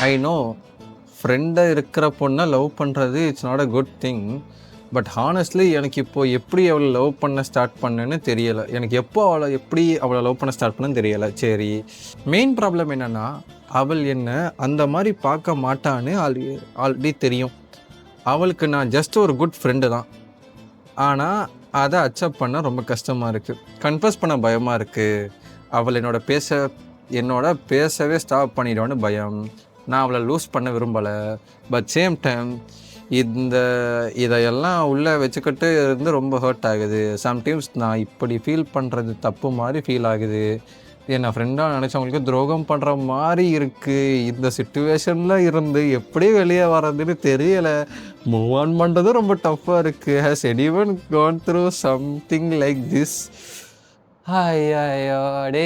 I know ஃப்ரெண்டாக இருக்கிற பொண்ணை லவ் பண்ணுறது it's not a good thing. But honestly எனக்கு இப்போது எப்படி அவளை லவ் பண்ண ஸ்டார்ட் பண்ணேன்னு தெரியலை. எனக்கு எப்போ அவளை லவ் பண்ண ஸ்டார்ட் பண்ணேன்னு தெரியலை. சரி, மெயின் ப்ராப்ளம் என்னென்னா அவள் என்னை அந்த மாதிரி பார்க்க மாட்டான்னு ஆல்ரெடி தெரியும். அவளுக்கு நான் ஜஸ்ட் ஒரு குட் ஃப்ரெண்டு தான். ஆனால் அதை அக்செப்ட் பண்ண ரொம்ப கஷ்டமாக இருக்குது. கன்ஃபஸ் பண்ண பயமாக இருக்குது. அவள் என்னோட பேசவே ஸ்டாப் பண்ணிடுவான்னு பயம். நான் அவளை லூஸ் பண்ண விரும்பலை. பட் சேம் டைம் இதையெல்லாம் உள்ளே வச்சுக்கிட்டு இருந்து ரொம்ப ஹர்ட் ஆகுது. சம்டைம்ஸ் நான் இப்படி ஃபீல் பண்ணுறது தப்பு மாதிரி ஃபீல் ஆகுது. என்னை ஃப்ரெண்டாக நினச்சவங்களுக்கு துரோகம் பண்ணுற மாதிரி இருக்குது. இந்த சிச்சுவேஷனில் இருந்து எப்படி வெளியே வர்றதுன்னு தெரியலை. மூவ் ஆன் பண்ணுறது ரொம்ப டஃப்பாக இருக்குது. Has anyone gone through something like this? ஐயோ டே,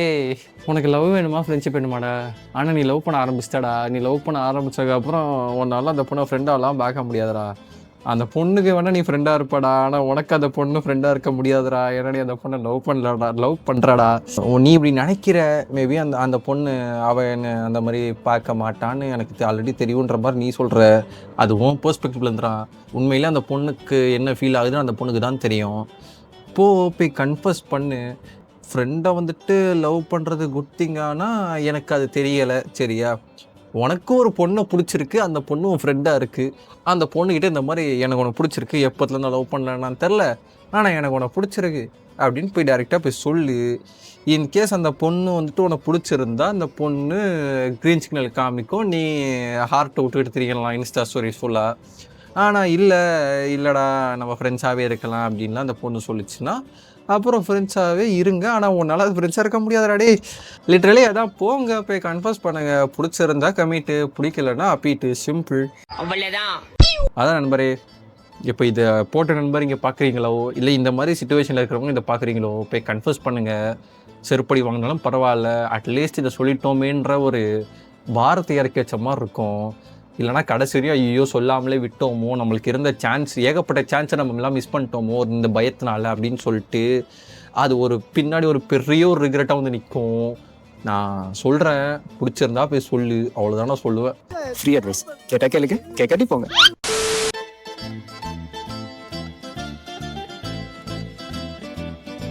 உனக்கு லவ் வேணுமா ஃப்ரெண்ட்ஷிப் வேணுமாடா? ஆனால் நீ லவ் பண்ண ஆரம்பிச்சிட்டாடா. நீ லவ் பண்ண ஆரம்பித்ததுக்கப்புறம் உன்னால அந்த பொண்ணை ஃப்ரெண்டாகலாம் பார்க்க முடியாதுடா. அந்த பொண்ணுக்கு வேணால் நீ ஃப்ரெண்டாக இருப்பாடா, ஆனால் உனக்கு அந்த பொண்ணு ஃப்ரெண்டாக இருக்க முடியாதுடா. ஏன்னா நீ அந்த பொண்ணை லவ் பண்ணுறாடா. நீ இப்படி நினைக்கிற. மேபி அந்த பொண்ணு அவள் என்ன அந்த மாதிரி பார்க்க மாட்டான்னு எனக்கு ஆல்ரெடி தெரியுன்ற மாதிரி நீ சொல்கிற. அது உன் பெர்ஸ்பெக்டிவ்ல இருந்துடா. உண்மையிலே அந்த பொண்ணுக்கு என்ன ஃபீல் ஆகுதுன்னு அந்த பொண்ணுக்கு தான் தெரியும். போய் கன்ஃபஸ் பண்ணு. ஃப்ரெண்டை வந்துட்டு லவ் பண்ணுறது குட் திங்கானா எனக்கு அது தெரியலை. சரியா, உனக்கு ஒரு பொண்ணை பிடிச்சிருக்கு, அந்த பொண்ணு உன் ஃப்ரெண்டாக இருக்குது. அந்த பொண்ணுக்கிட்ட இந்த மாதிரி எனக்கு உனக்கு பிடிச்சிருக்கு, எப்போத்துலேருந்து லவ் பண்ணலன்னு தெரில, ஆனால் எனக்கு உனக்கு பிடிச்சிருக்கு அப்படின்னு போய் டைரெக்டாக போய் சொல்லு. இன்கேஸ் அந்த பொண்ணு வந்துட்டு உனக்கு பிடிச்சிருந்தா அந்த பொண்ணு க்ரீன் சிக்னல் காமிக்கும், நீ ஹார்ட்டை விட்டுக்கிட்டு திரிக்கலாம் இன்ஸ்டா ஸ்டோரிஸ் ஃபுல்லாக. ஆனால் இல்லைடா நம்ம ஃப்ரெண்ட்ஸாகவே இருக்கலாம் அப்படின்லாம் அந்த பொண்ணு சொல்லிச்சுன்னா அப்புறம் ஃப்ரெண்ட்ஸாகவே இருங்க. ஆனால் உன்னால் அது ஃப்ரெண்ட்ஸாக இருக்க முடியாதுடாடே. லிட்ரலி அதான், போங்க போய் கன்ஃபஸ் பண்ணுங்க. பிடிச்சிருந்தா கமிட்டு, பிடிக்கலன்னா அப்பீட்டு, சிம்பிள், அவ்வளோதான். அதான் நண்பரே, இப்போ இதை போட்ட நண்பர் இங்கே பார்க்குறீங்களோ, இல்லை இந்த மாதிரி சிச்சுவேஷனில் இருக்கிறவங்க இதை பார்க்குறீங்களோ, போய் கன்ஃபஸ் பண்ணுங்கள். செருப்படி வாங்கினாலும் பரவாயில்ல, அட்லீஸ்ட் இதை சொல்லிட்டோமேன்ற ஒரு பாரத்தை இறக்கி வச்ச மாதிரி இருக்கும். இல்லைனா கடைசி வரையும் ஐயோ சொல்லாமலே விட்டோமோ, நம்மளுக்கு இருந்த சான்ஸ், ஏகப்பட்ட சான்ஸை நம்ம எல்லாம் மிஸ் பண்ணிட்டோமோ இந்த பயத்தினால அப்படின்னு சொல்லிட்டு அது ஒரு பின்னாடி ஒரு பெரிய ஒரு ரிக்ரெட்டாக வந்து நிற்கும். நான் சொல்கிறேன், பிடிச்சிருந்தா போய் சொல்லு, அவ்வளோதான் நான் சொல்லுவேன். ஃப்ரீ அட்வைஸ் கேட்டா கேளுங்க, கேட்காட்டி போங்க.